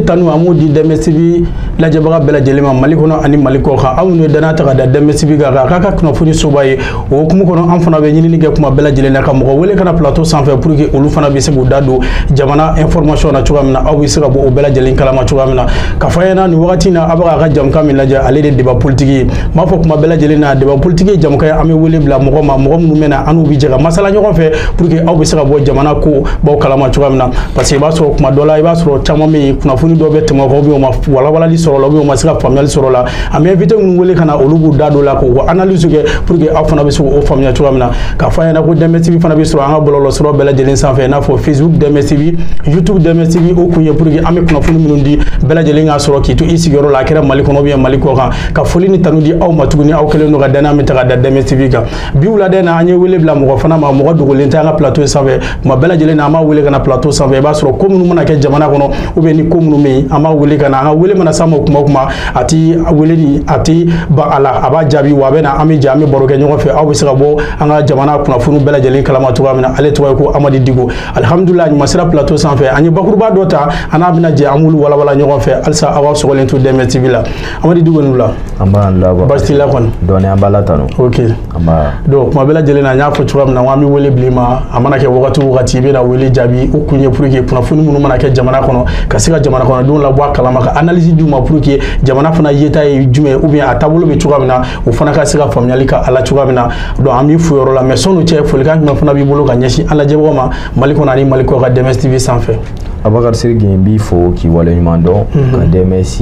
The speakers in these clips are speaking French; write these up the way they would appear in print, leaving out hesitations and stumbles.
Tanu amu di demesibi la jabaga bela jelema malikono ani maliko kha amunu dana ta da demesibi ga ka kunafuni sobaye o kuma kono am fana be nyini ge kuma bela jelena ka mo wele kana plateau sans faire pour que olu fana be se dado jamana information na chuga mina awu sira bo bela jelen kala ma chuga mina ka fayena ni wakati na abaga ga jam kam la ja ale de débat politique ma fo kuma bela jelena débat politique jam kay ame wele bla mo mu mena anu bi jega masala nyoko fe pour que awu sira bo jamana ko bo kala ma chuga mina parce que ba so kuma dola ba so chama me kunafuni do be temo ko bi o ma wala li soro lo bi o ma sira famel soro la am invité mu wele kana olugu dado la ko analyse ke pour que afana be so o famia chuga mina ka fayena ko demesibi fana be soro anga bololo soro bela jelen sans faire na fo Facebook demesibi YouTube demesibi o kunye pour que ame kunafuni minundi bela jelen nga soro ki to isigoro la kera malikono bi maliko ka foli ni tanudi aw matuguni aw kele no ga dana mi taga da demesibi ga bi wula dena anye wele bla mo fana ma mo dogo lenta nga plateau sans faire ma bela jelen na ma wele kana plateau sans faire ba soro ko munu mana ke jamana kono o be ni ko munu me ama wele kana anga wele mana sama kuma ati wele ni ati ba ala aba jabi wa bena ami jami boroke nyoko fe aw bisira bo anga jamana kuna funu bela jelen kalama tuga mina ale tuga ko amadi digo alhamdulillah ni masira plateau sans fait ani bakurba dota ana bina je amulu wala nyoko fe alsa awa sogolen to demetibi la amadi digo nula amba la ba basti la kon doni amba la tano okay amba do kuma bela jelen na nyafo tuga mina wami wele blima amana ke wakati be na wele jabi ukunye pour que kuna funu munu mana ke jamana kono kasika jamana kono don la bwa kalama ka analyse du ma pour que jamana fana yeta jume ou bien atabolo be tuga mina o fana ka sika famnyali ka ala tuga mina do ami fu yoro la mais sonu che folika ma fana bi bolo ka nyashi ala jebo ma maliko na ni maliko ka DMS-TV sans fait Abakar Sirgi bi fo ki wala nyumando ka DMS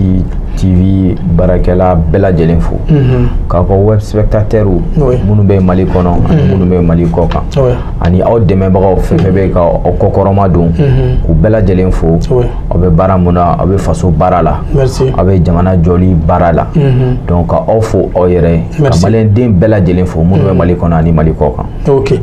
TV barakela bela jelen fo ka ko web spectateur munu be maliko no munu be maliko ka ani aw deme baga fefe be ka o kokoroma don ku bela jelen fo obe bara muna obe faso barala merci obe jamana joli barala donc aw fo o yere ka malen den bela jelen fo munu be maliko no ani maliko ka OK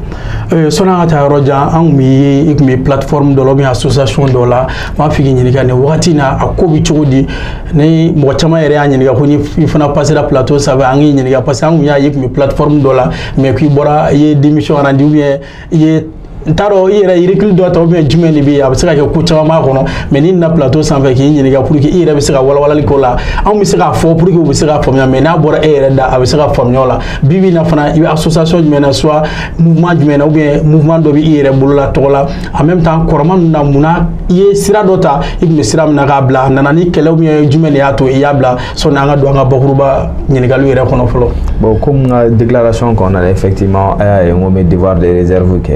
sona ata roja an mi ikmi plateforme de lobby association do la ma figi nyini ka ne wakati na akobi chodi ne mo chama yere anyini ka ko ni fana passer la plateau ça va angi nyini ka passer an ya ikmi plateforme do la mais qui bora ye démission randi ou bien ye taro ira irikil do to be jumeni bi absaka ke ku chama kono mais ni na plateau sans fait ki nyini ga pour que ira be saka wala ko la am mi saka fo pour que be saka famia mais na bora ira da absaka famiola bibi na fana association mena soit mouvement mena ou bien mouvement do bi ira bulla tola en même temps korman na muna ye sira dota ibn siram na gabla nanani kele ou bien jumeni ato yabla so na nga do nga bakuruba nyini ga lu ira kono folo bon comme la déclaration qu'on a effectivement on met devoir de réserve que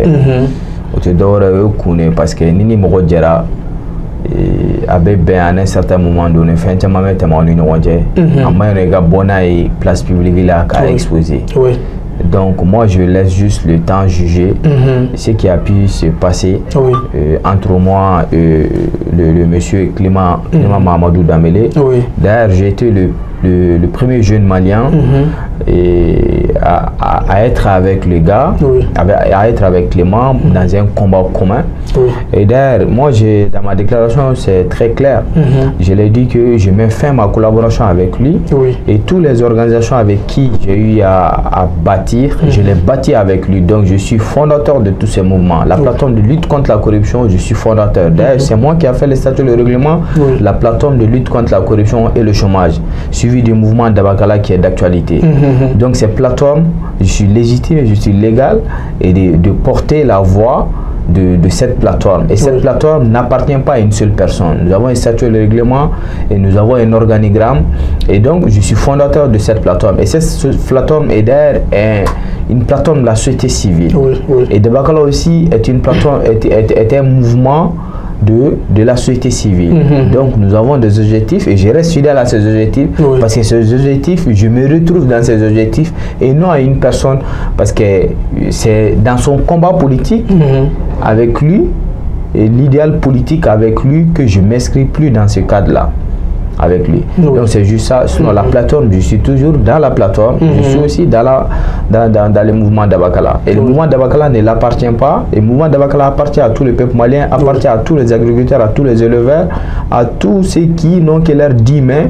tu dois reconnaître parce que nini mogo jera avait bien à un certain moment donné fait un temps même tellement une ronde amma rega bona et place publique là à exposer donc moi je laisse juste le temps juger ce qui a pu se passer entre moi et le monsieur Clément Mamadou Damele. D'ailleurs j'ai été le premier jeune malien et à être avec les gars, à être avec Clément dans un combat commun. Et d'ailleurs, moi, dans ma déclaration, c'est très clair. Je l'ai dit que je mets fin à ma collaboration avec lui et toutes les organisations avec qui j'ai eu à bâtir, je l'ai bâti avec lui. Donc, je suis fondateur de tous ces mouvements. La plateforme de lutte contre la corruption, je suis fondateur. D'ailleurs, c'est moi qui ai fait les statuts et le règlement, la plateforme de lutte contre la corruption et le chômage, suivi du mouvement d'Abakala qui est d'actualité. Donc, ces plateformes, je suis légitime, je suis légal et de porter la voix de cette plateforme. Et cette plateforme n'appartient pas à une seule personne. Nous avons un statut et le règlement et nous avons un organigramme. Et donc, je suis fondateur de cette plateforme. Et cette plateforme est d'ailleurs une plateforme de la société civile. Et Dabakala aussi est une plateforme, est un mouvement de la société civile. Donc nous avons des objectifs et je reste fidèle à ces objectifs parce que ces objectifs, je me retrouve dans ces objectifs et non à une personne parce que c'est dans son combat politique avec lui et l'idéal politique avec lui que je ne m'inscris plus dans ce cadre-là. Avec lui. Donc c'est juste ça. Sinon la plateforme, je suis toujours dans la plateforme. Je suis aussi dans le mouvement d'Abakala. Et le mouvement d'Abakala ne l'appartient pas. Le mouvement d'Abakala appartient à tous les peuples maliens, appartient à tous les agriculteurs, à tous les éleveurs, à tous ceux qui n'ont que leurs 10 mains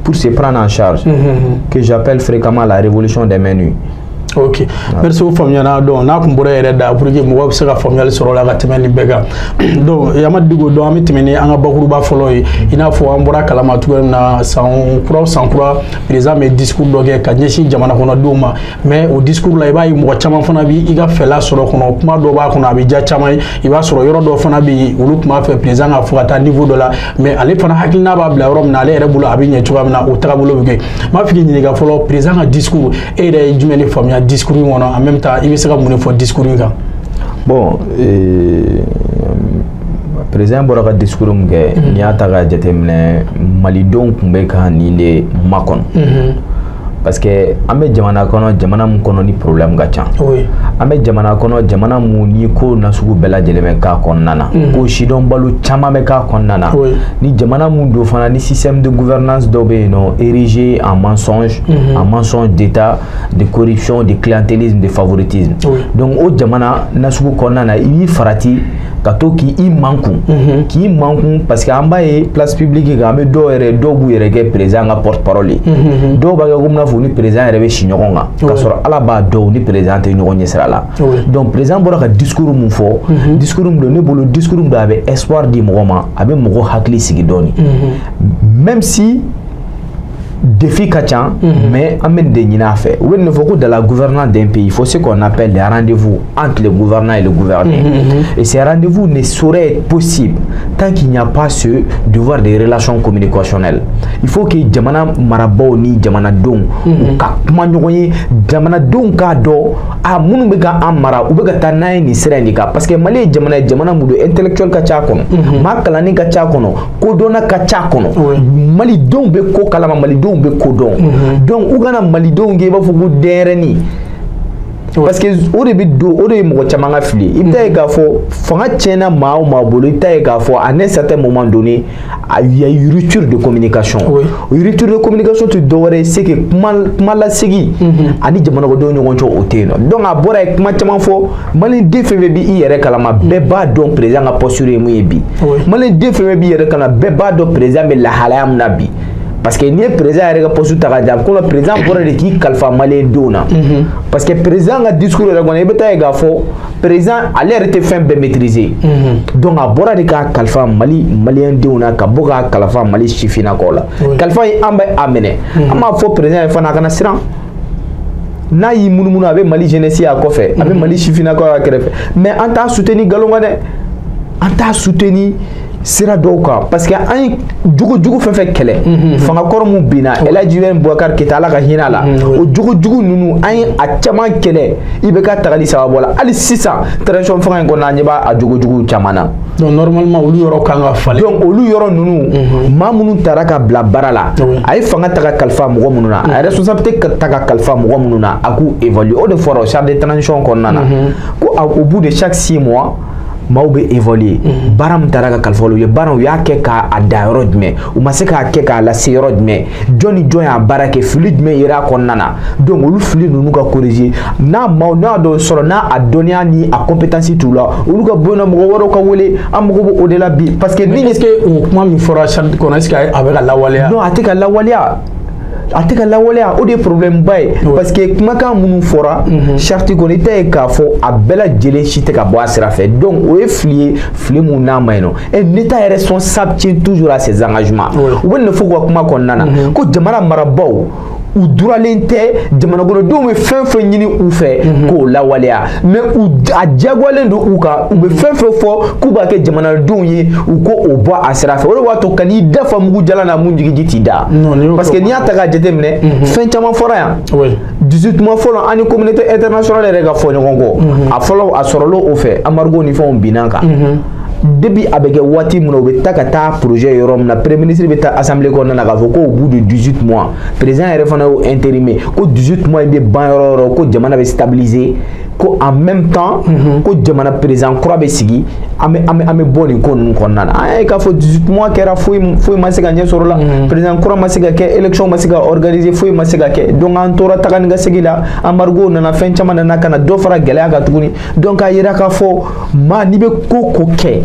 pour se prendre en charge. Que j'appelle fréquemment la révolution des mains nues. Ok, merci beaucoup Famiana. Donc, n'a kun bora yɛrɛ da pour que mɔgɔw bɛ se ka faamuyali sɔrɔ la ka tɛmɛ nin bɛɛ kan. Donc, Yamadi Digo donc an bɛ tɛmɛ ni an ka bakuruba fɔlɔ ye. I n'a fɔ an bɔra kalama cogoya min na san kura président bɛ discours dɔ kɛ ka ɲɛsin jamana kɔnɔdenw ma. Mais o discours la i b'a ye mɔgɔ caman fana bi i ka fɛla sɔrɔ kɔnɔ kuma dɔ b'a kɔnɔ a bɛ diya caman ye. I b'a sɔrɔ yɔrɔ dɔ fana bɛ yen olu tun b'a fɛ président ka fɔ ka taa niveau dɔ la. Mais ale fana hakilina b'a bila yɔrɔ min na ale yɛrɛ bolo a bɛ ɲɛ cogoya min na o tagabolo bɛ kɛ. N b'a fɛ k'i ɲininka fɔlɔ président ka discours e yɛrɛ ye jumɛn de faamuya discours in kɔnɔ en même temps il va se mun fɔ discours in kan. Bon président bɔra ka discours mun kɛ n'i y'a ta k'a jateminɛ malidenw tun bɛ ka nin de makɔnɔ parce que an bɛ jamana kɔnɔ jamana mun kɔnɔ ni problème ka ca an bɛ jamana kɔnɔ jamana mun ni ko nasugu bɛɛ lajɛlen bɛ k'a kɔnɔna na ko sidɔnbalo caman bɛ k'a kɔnɔna na ni jamana mun don fana ni système de gouvernance dɔ bɛ yen nɔ érigé en mensonge d'état de corruption de clientélisme de favoritisme donc o jamana nasugu kɔnɔna na i b'i farati ka to k'i mankun parce que an b'a ye place publique kan an bɛ dɔw b'u yɛrɛ kɛ président ka porte parole ye dɔw b'a kɛ komi n'a fɔ ni président yɛrɛ bɛ si ɲɔgɔn kan k'a sɔrɔ ala b'a dɔw ni président tɛ ɲɔgɔn ɲɛ sira la donc président bɔra ka discours mun fɔ discours mun don ne bolo discours mun don a bɛ espoir di mɔgɔ ma a bɛ mɔgɔ hakili sigi dɔɔni même si défi ka ca mais an bɛ nin de ɲini a fɛ u bɛ nin fɔ ko dans la gouvernance d'un pays il faut ce qu'on appelle les rendez-vous entre le gouvernant et le gouverné et ces rendez-vous ne sauraient être possibles tant qu'il n'y a pas ce devoir de relations communicationnelles il faut que jamana marabaaw ni jamanadenw u ka kuma ɲɔgɔn ye jamanadenw k'a dɔn a minnu bɛ ka an mara u bɛ ka taa n'a ye nin sira in de kan parce que Mali ye jamana ye jamana mun don intellectuel ka ca a kɔnɔ maa kalanni ka ca a kɔnɔ kodɔnna ka ca a kɔnɔ malidenw bɛ ko kalama malidenw bɛ ko dɔn donc u kana malidenw kɛ i b'a fɔ ko denɲɛrɛnin parce que o de bɛ don o de ye mɔgɔ caman ka fili i bɛ taa ye k'a fɔ fanga tiɲɛna maa o maa bolo i bɛ taa ye k'a fɔ à un certain moment donné il y a une rupture de communication o rupture de communication tɛ dɔwɛrɛ ye c'est que kuma lasegi ani jamanakɔdenw ɲɔgɔn cɛ o tɛ yen nɔ donc a bɔra ye kuma caman fɔ maliyɛnden fɛn fɛn bɛ i yɛrɛ kalama bɛɛ b'a dɔn président ka posture ye mun ye bi maliyɛnden fɛn fɛn b'i yɛrɛ kalama bɛɛ b'a dɔn président bɛ lahalaya min na bi parce que ni président yɛrɛ ka poste ta ka jan ko le président bɔra de k'i kalifa maliyɛndenw na parce que président ka discours yɛrɛ kɔnɔ i bɛ taa ye k'a fɔ président ale yɛrɛ tɛ fɛn bɛɛ maîtriser donc a bɔra de k'a kalifa maliyɛndenw na ka bɔ k'a kalifa Mali sifinnakaw la kalifa in an bɛ a minɛ an b'a fɔ président yɛrɛ fana a kana siran n'a y'i munumunu a bɛ Mali jeunesse a kɔfɛ a bɛ Mali sifinnakaw a kɛrɛfɛ mais an t'a soutenir nkalon kan dɛ an t'a soutenir sira dɔw kan parce que an ye jogojugu fɛn fɛn kɛlɛ fangakɔrɔ mun binna El Hadji Ibrahim Boubacar Keita ala ka hinɛ a la o jogojugu ninnu an ye a caman kɛlɛ i bɛ ka tagali sababu la hali sisan transition fanga in kɔnɔ an ɲɛ b'a a jogojugu caman na donc normalement olu yɔrɔ kan ka falen donc olu yɔrɔ ninnu maa minnu taara ka bila baara la a ye fanga ta ka kalifa mɔgɔ minnu na a ye responsabilité ta ka kalifa mɔgɔ minnu na a k'u évaluer o de fɔra o charte de transition kɔnɔna na ko au bout de chaque 6 mois maaw bɛ évaluer baara min taara ka kalifa u ye baara u y'a kɛ k'a da yɔrɔ jumɛn u ma se k'a kɛ k'a lase yɔrɔ jumɛn jɔn ni jɔn y'a baara kɛ fili jumɛn yera a kɔnɔna na donc olu fili ninnu ka corriger n'a dɔ sɔrɔ n'a a dɔnniya ni a compétence t'u la olu ka bɔ yen nɔ mɔgɔ wɛrɛw ka wele an mago bɛ o de la bi parce que ni est-ce que o kuma min fɔra charte kɔnɔ est-ce que a bɛ ka lawaleya non a tɛ ka lawaleya a tɛ ka lawaleya o de ye problème ba ye parce que kumakan minnu fɔra charte kɔnɔ i t'a ye k'a fɔ a bɛɛ lajɛlen si tɛ ka bɔ a sira fɛ donc o ye fili ye fili mun n'a ma yen nɔ et l'État est responsable tient toujours à ses engagements u bɛ nin de fɔ u ka kuma kɔnɔna na ko jamana marabaaw u duralen tɛ jamanakɔnɔdenw bɛ fɛn fɛn ɲini u fɛ k'o lawaleya mais a diyagoyalen don u kan u bɛ fɛn fɛn fɔ k'u b'a kɛ jamanadenw ye u ko o bɔ a sira fɛ o de b'a to ka n'i dafa mugu jalan na mun jigiji t'i da parce que n'i y'a ta k'a jateminɛ fɛn caman fɔra yan 18 mois fɔlɔ an ni communauté internationale yɛrɛ ka fɔ ɲɔgɔn kɔ a fɔlɔ a sɔrɔla o fɛ embargo ni fɛnw binna kan depuis avec wati mun be ta ka ta projet yorom na premier ministre be ta assemblée ko na ka fo ko au bout de 18 mois président est fana o intérimé ko 18 mois be ban yoro ko jamana be stabiliser ko en même temps ko jamana président croix be sigi ame boni ko nun konnana ay ka fo 18 mois kera foi masiga nya sorola président croix masiga ke élection masiga organiser foi masiga ke donc en tora tagan ga sigila embargo na fin chama na kana do fara gele aga tuguni donc ayira ka fo ma ni be ko ke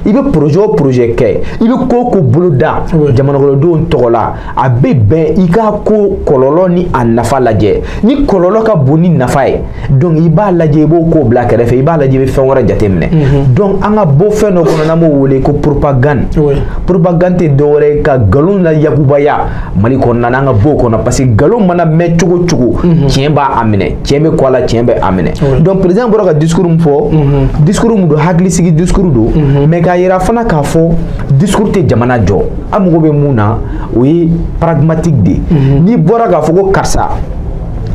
ibe projet ke ibe ko buluda jamana ko do ntola abe ben ika ko kololo ni anafa laje ni kololo ka boni nafa e donc iba laje bo ko black refe iba laje be fen wara jatemne donc anga bo fen no kono namo wole ko propagande dore ka galon la yakubaya mali ko nanga bo kono parce que galon mana me chugo tiemba amene tiembe ko la tiembe amene donc président boro ka discours mfo discours mu do hagli sigi discours do mais ka yira fana ka fo discours te jamana jo amugo be muna oui pragmatique de ni bora ka fo ko karsa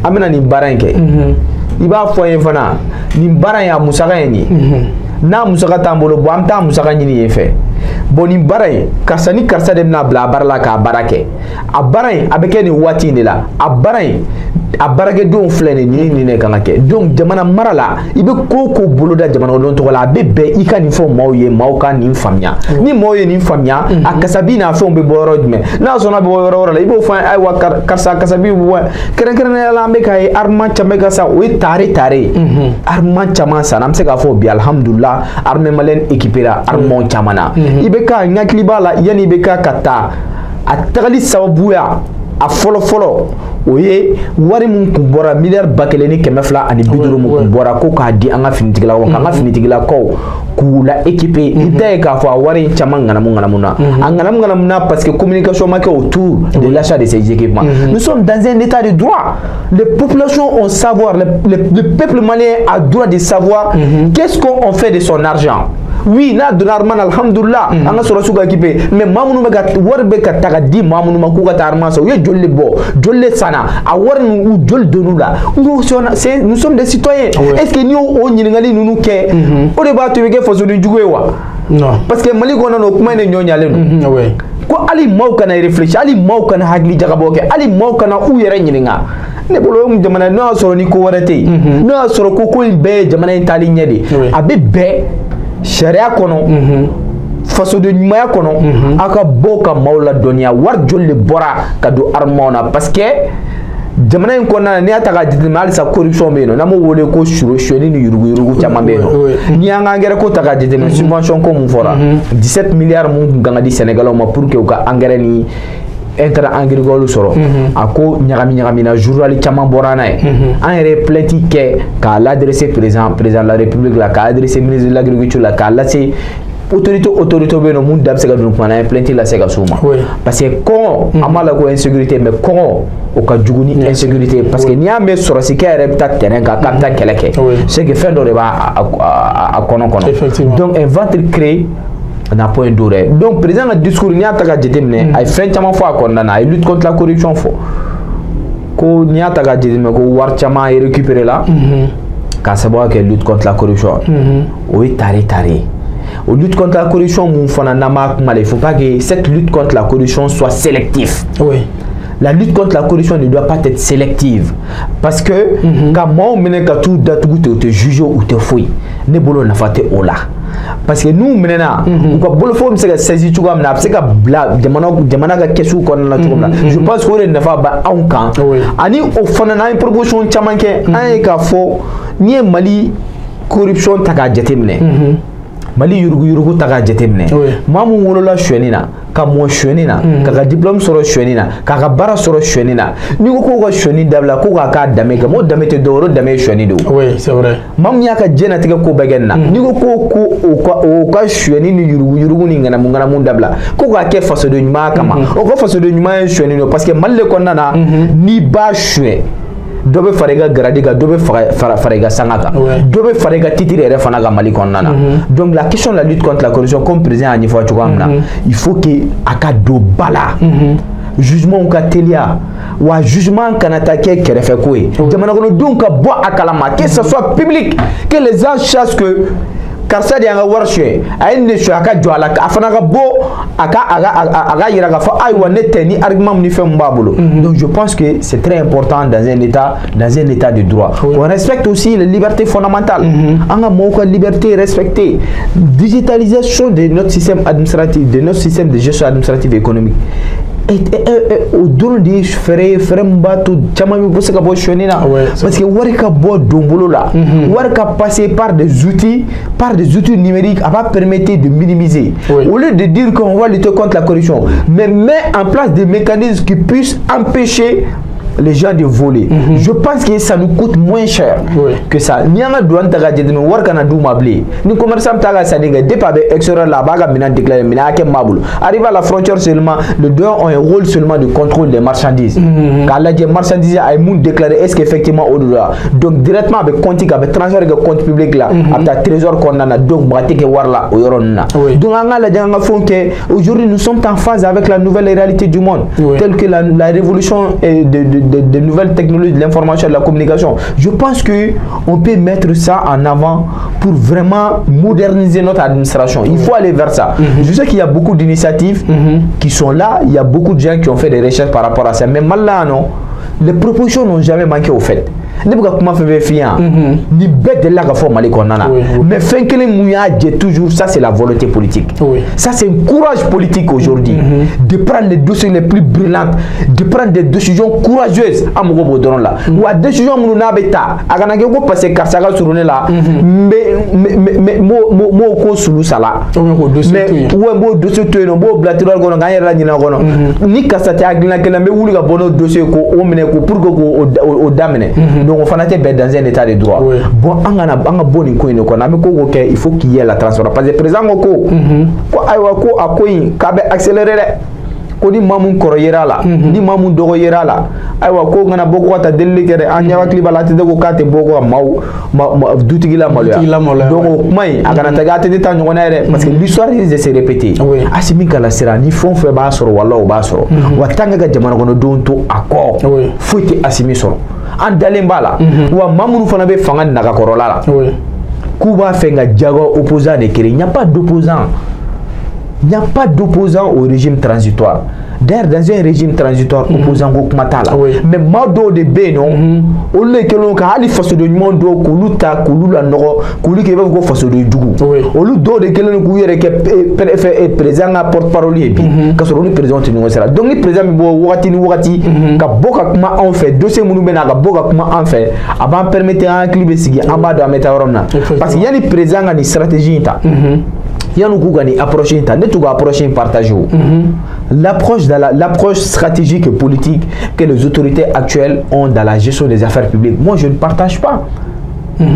amena ni baranke iba fo en fana ni baran ya musaka ni na musaka tambolo bo amta musaka ni yefe boni baray kasani karsa dem na bla barla ka barake a baray abeke ni wati ni la a baray a barake don flene ni ne kan ke donc jamana marala ibe ko boloda jamana don to la bebe ika ni fo mawye mawka ni famia ni moye ni famia a kasabi na fo be boro dme na so na be boro la ibe fo ay wa karsa kasabi bo keren la me kay arma chame ka sa o tare arma chama sa nam se ka fo bi alhamdulillah arme malen équipera armon chamana ibe ka ngakli bala yani be ka kata a tagali sababuya a folo oye wari mun kubora milliard bakele ni kemefla ani biduru mun kubora ko ka di anga finitigila ko anga finitigila ko kula équipe itaye ka fa wari chama ngana muna angana parce que communication make autour de l'achat de ces équipements nous sommes dans un état de droit les populations ont savoir le peuple malien a droit de savoir qu'est-ce qu'on fait de son argent. Oui, na donarman alhamdulillah anga soro suga équipé mais mamunu mega warbe ka tagadi mamunu makuga tarma so ye jolle bo jolle sana a warnu u jol donula nous sommes des citoyens est-ce que nous on nyingali nunu ke o de ba to wege foso du jugewa non parce que mali gona no kuma ne nyonyale no ko ali mawka na réfléchir ali mawka na hagli jagaboke ali mawka na u yere nyinga ne bolo mu jamana no soro ni ko warate no soro ko be jamana intali nyede abe be sharia kono faso de nyumaya kono aka boka maula donia war jolle bora kado armona parce que jamana ko na ni ataka didimal sa corruption beno namo wole ko shuro shoni ni yurugu chama beno ni anga ngere ko taka didimal subvention ko mu fora 17 milliards mu ganga di Sénégal ma pour que ka engrais ni inter agricole soro ako nyagami na journal chama borana en yere plainte ke ka l'adresser président de la République la ka adresser ministre de l'agriculture la ka laisser autorité beno mun dab se ga dun pana plainte la se ga suma parce que ko amala ko insécurité mais ko o ka juguni insécurité parce que ni amé soro si ka repta terrain ka kapta keleke c'est que fin do ba a kono donc un ventre créé n'a point d'oreille. Donc, président le discours n'y a pas de déterminer. Il fait tellement fois qu'on a il lutte contre la corruption faux. Qu'on n'y a pas de déterminer. Qu'on voit tellement récupérer là. Quand c'est bon qu'elle lutte contre la corruption. Oui, tari. Au lutte contre la corruption, il ne faut pas que cette lutte contre la corruption soit sélective. Oui. La lutte contre la corruption ne doit pas être sélective. Parce que quand moi, on mène tout te juge ou te fouille, ne bolo na fate ola. Parce que nous maintenant, on peut bolo faut me saisir tout comme na, c'est que bla demana ka kesu ko na tout comme là. Je pense qu'on ne va pas en camp. Ani au fond na une proposition chamanke an ka fo ni Mali corruption taka jetemne. Mali yurugu taka jetemne. Mamu wolola shwenina ka mo shwenina ka diplôme soro shwenina ka bara soro shwenina ni ko ko shweni dabla ko ka dame ka mo dame te doro dame shweni do oui c'est vrai mam nya ka jena tika ko bagenna ni ko ka shweni ni yurugu ni ngana mun dabla ko ka ke faso de nyuma kama o ko faso de nyuma shweni no parce que malle ko nana ni ba shwe dobe farega gradiga dobe farega sangaka dobe farega titire re fana ga mali konnana donc la question de la lutte contre la corruption comme président a niveau tuamna il faut que aka do bala jugement ka telia wa jugement kanata ke kerefe koy jamana ko donc bo akalama que ce soit public que les gens sachent que karisa de anga warshe ay ne sho aka jwala afana ga bo aka yira ga fa ay wane teni argument ni fem babolo. Donc je pense que c'est très important dans un état de droit. On respecte aussi les libertés fondamentales. Anga moka liberté respectée. Digitalisation de notre système administratif, de notre système de gestion administrative et économique. Au don de faire mbato chama mi bosse ka bo shonina parce que wari ka bo dombolo là wari ka passer par des outils numériques va permettre de minimiser au lieu de dire qu'on va lutter contre la corruption mais met en place des mécanismes qui puissent empêcher les gens de voler. Je pense que ça nous coûte moins cher que ça. Ni anga douane taga jedino war kana dou mabli. Ni commerçant taga saniga dépabe extérieur là baga mina déclaré mina ake mabul. Arrive à la frontière seulement le douane ont un rôle seulement de contrôle des marchandises. Quand la marchandises a moun déclaré est-ce qu'effectivement au delà. Donc directement avec compte avec transfert de compte public là avec trésor qu'on a donc braté que war là au yoronna. Donc anga la janga font que aujourd'hui nous sommes en phase avec la nouvelle réalité du monde telle que la révolution de nouvelles technologies de l'information et de la communication. Je pense que on peut mettre ça en avant pour vraiment moderniser notre administration. Il faut aller vers ça. Je sais qu'il y a beaucoup d'initiatives qui sont là. Il y a beaucoup de gens qui ont fait des recherches par rapport à ça. Mais là, non, les propositions n'ont jamais manqué au fait. Ni bête de la forme mais fin que les mouillades toujours ça c'est la volonté politique. Ça c'est un courage politique aujourd'hui de prendre les dossiers les plus brillantes, de prendre des décisions courageuses à mon bodron là ou à décision mon nabeta à gana go passer karsaga surone là mais mo ko sulu sala mais ou mo dossier to no bo blatiro go ngaya la nyina go ni kasate agna kala me wuli ga bono dossier ko o mene ko pour go o damene. Donc on fanatique dans un état de droit. Bon, on a bon incoin qu'on a il faut qu'il y ait la transparence. Parce que présent ko accélérer ko ni mamun koroyera la ni mamun dogoyera la aywa ko ngana boko ta delikere anya wa kliba la te ko kate boko ma dutigila malya donc mai agana taga te ta ngona ere parce que l'histoire risque de se répéter asimi kala sera ni fon fe ba soro wala o ba soro watanga ga jamana kono don to accord fuite asimi soro an dalemba la wa mamunu fana be fanga naga korola la kuba fenga jago opposant de créer il n'y a pas d'opposant. Il n'y a pas d'opposant au régime transitoire. D'ailleurs, dans un régime transitoire, opposant au Kumatala. Mais Mado de Beno, au lieu que l'on a les forces de monde, Kuluta, Kulula Noro, Kulu qui va go force de Djougou. Au lieu de que l'on est présent à porte-parole, parce qu'on est présent à cela. Donc, le président Wati, Kaboka Kuma en fait, dossier Mounoubena, Kaboka Kuma en fait, avant permettre à un clip de Sigi, Amado à Metarona. Parce qu'il y a des présents à une stratégie. Il y a une approche, partagée. L'approche stratégique et politique que les autorités actuelles ont dans la gestion des affaires publiques, moi je ne partage pas.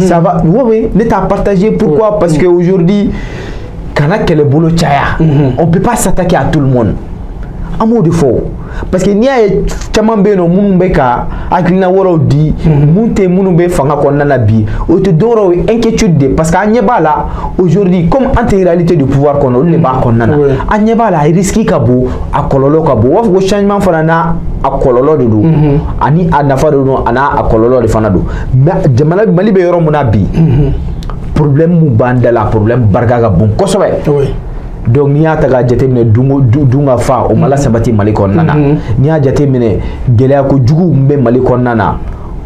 Ça va, oui, n'est à partager. Pourquoi? Parce qu'aujourd'hui, quand on a boulot, on ne peut pas s'attaquer à tout le monde. Un mot de faux. Parce que n'y a chamambe no munubeka aklina woro di munte munube fanga konna na bi o te doro inquiétude parce que anyeba là aujourd'hui comme intégralité du pouvoir qu'on ne ba konna na anyeba là risque kabo akololo kabo wa go changement fana na akololo do ani anafa do ana akololo de fana do jamana mali be yoro munabi problème mu bandala problème bargaga bon kosobe donc ni ata ga jate mine dunga fa o mala sabati malikon nana ni a jate mine gelea ko jugu mbe malikon nana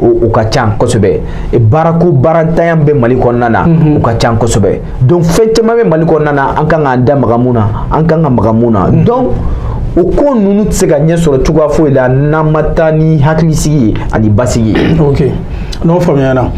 o ka chan kosobe e barako barantayam be malikon nana o ka chan kosobe donc fetema be malikon nana an kan anda magamuna donc o ko nunu tsega nyesoro tuga fo ila namatani haklisi ani basigi. OK non famiana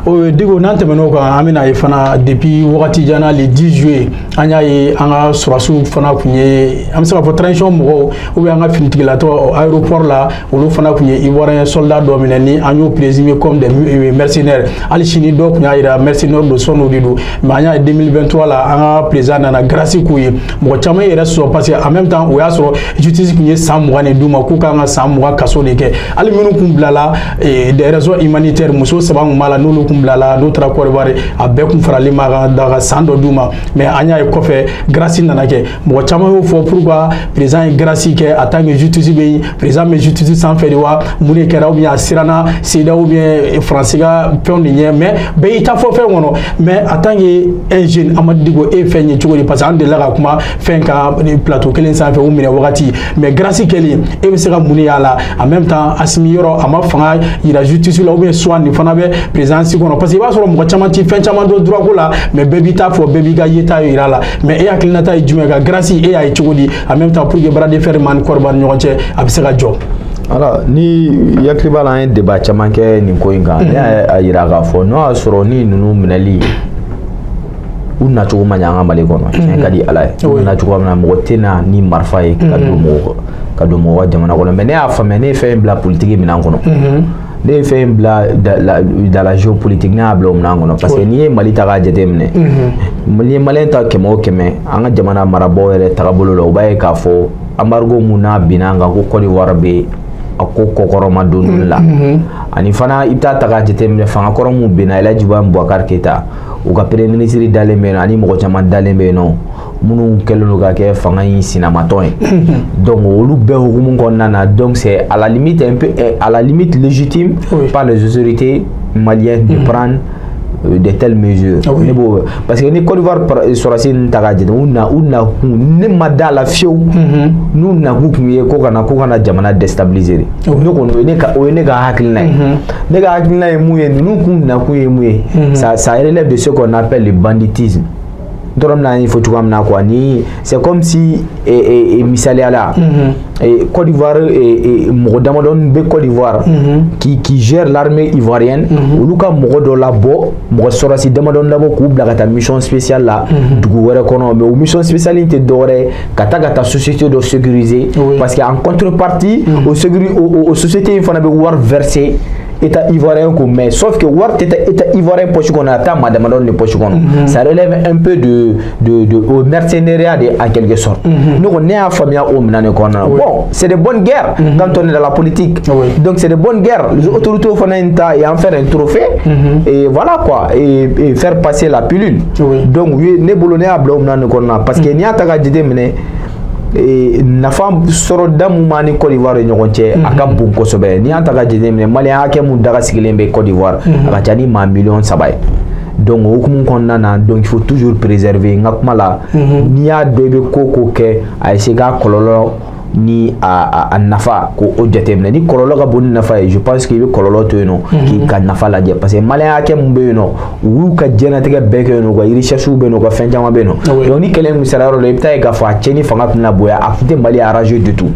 o digo nante meno ka amina ifana depuis wakati jana le 10 juillet anya yi anga surasu fana kunye amsa ko transition mo o be anga finitigila to aéroport la o fana kunye ivoirien soldat domineni anyo présumé comme des mercenaires ali chini do kunya ira mercenaires do sonu didu manya 2023 la anga président na grâce kuyi mo chama ira so parce que en même temps o ya so justice kun ye san 20 d'u ma k'u kan ka san 20 kaso de kɛ hali minnu kun bilala des raisons humanitaires muso 3 kun b'a la n'olu kun bilala n'u taara Côte d'Ivoire a bɛɛ kun farali ma ka san dɔ d'u ma mais an y'a ye kɔfɛ grâce nana kɛ mɔgɔ caman y'o fɔ pourquoi président ye grâce kɛ en tant que justice bɛ yen président bɛ justice sanfɛ de wa mun de kɛra ou bien a siranna CEDEAO ou bien France ka fɛnw de ɲɛ mais bɛɛ y'i ta fɔ fɛn kɔnɔ mais en tant que un jeune Amadu Diko e fɛn ye cogo di parce que an delila ka kuma fɛn kan plateau kelen sanfɛ o minɛ wagati mais grâce kɛlen e bɛ se ka mun de y'a la en même temps Asimi yɔrɔ a ma fanga yira justice la ou bien soit nin fana bɛ présidence kɔnɔ parce que i b'a sɔrɔ mɔgɔ caman ti fɛn caman dɔn droit ko la mais bɛɛ b'i ta fɔ bɛɛ b'i ka yeta yira la mais e hakilinata ye jumɛn ka grâce e y'a ye cogo di en même temps pour que bras de fer man Côte d'Ivoire ni ɲɔgɔn cɛ a bɛ se ka jɔ. Alors ni yakili b'a la an ye débat caman kɛ nin ko in kan ne y'a yira k'a fɔ n'o y'a sɔrɔ ni ninnu minɛli u nacogo ma ɲɛ an ka Mali kɔnɔ tiɲɛ ka di Ala ye u nacogo min na mɔgɔ tɛ na ni marifa ye ka don mɔgɔ ka jamana kɔnɔ mais ne y'a faamuya ne ye fɛn in bila politique minɛn kɔnɔ ne ye fɛn in bila dans la géopolitique ne y'a bila o minɛn kɔnɔ parce que n'i ye Mali ta k'a jateminɛ n'i ye Maliyɛn ta 100 o 100 an ka jamana marabaaw yɛrɛ tagabolo la u b'a ye k'a fɔ embargo mun n'a binna an kan ko Côte d'Ivoire bɛ a ko kɔkɔrɔma donni la ani fana i bɛ taa ta k'a jateminɛ fanga kɔrɔ mun binna El Hadji Ibrahima Boubacar Keïta u ka premier ministre dalen bɛ yen nɔ ani mɔgɔ caman dalen bɛ yen nɔ minnu kɛlen don ka kɛ fanga in sinamatɔn ye donc olu bɛɛ hukumu kɔnɔna na donc c'est à la limite un peu à la limite légitime par les autorités maliennes de prendre de telles mesures parce que ni Côte d'Ivoire sɔrɔsi nin ta k'a jate u na ne ma da la fiyewu n'u nakun kun ye ko kana jamana déstabiliser ne kɔni o ye ne ka hakilina ye ne ka hakilina ye mun ye ninnu kun nakun ye mun ye ça relève de ce qu'on appelle le banditisme il faut tout comme quoi ni c'est comme si misaliya la Côte d'Ivoire mɔgɔ damadɔni bɛ Côte d'Ivoire qui gère l'armée ivoirienne olu ka mɔgɔ dɔ labɔ mɔgɔ sɔrɔsi damadɔni labɔ k'u bila ka taa mission spéciale la dugu wɛrɛ kɔnɔ mais o mission spéciale in tɛ dɔwɛrɛ ka taa société dɔ sécuriser parce que en contrepartie o société in fana bɛ wari verser État ivoirien mais sauf que wari tɛ État ivoirien poche kɔnɔ a taa maa damadɔni de poche kɔnɔ ça relève un peu de au mercenariat en quelque sorte ne y'a faamuya o minɛn de kɔnɔna bon c'est de bonnes guerres quand on est dans la politique donc c'est de bonnes guerres les autorités fana in ta et en faire un trophée et voilà quoi et faire passer la pilule donc ne bolo ne y'a bila o minɛn de kɔnɔna parce que n'i y'a ta ka jateminɛ nafa sɔrɔ da mun b'a ni Côte d'Ivoire ni ɲɔgɔn cɛ a ka bon kosɛbɛ n'i y'a ta ka jateminɛ Maliyɛn hakɛ mun daga sigilen bɛ Côte d'Ivoire a ka ca ni maa 3 donc o hukumu kɔnɔna na donc il faut toujours préserver n ka kuma la n'i y'a dɔn i bɛ ko kɛ a essayer k'a kɔlɔlɔ ni a nafa ko o jateminɛ ni kɔlɔlɔ ka bon ni nafa ye je pense que i bɛ kɔlɔlɔ to yen nɔ k'i ka nafa lajɛ parce que Maliyɛn hakɛ mun bɛ yen nɔ u y'u ka diɲɛlatigɛ bɛɛ kɛ yen nɔ u ka richesse bɛ yen nɔ u ka fɛn caman bɛ yen nɔ donc ni kɛlɛ in sera yɔrɔ la i bɛ taa ye k'a fɔ a cɛnni fanga tun na bonya a tun tɛ Mali arranger du tout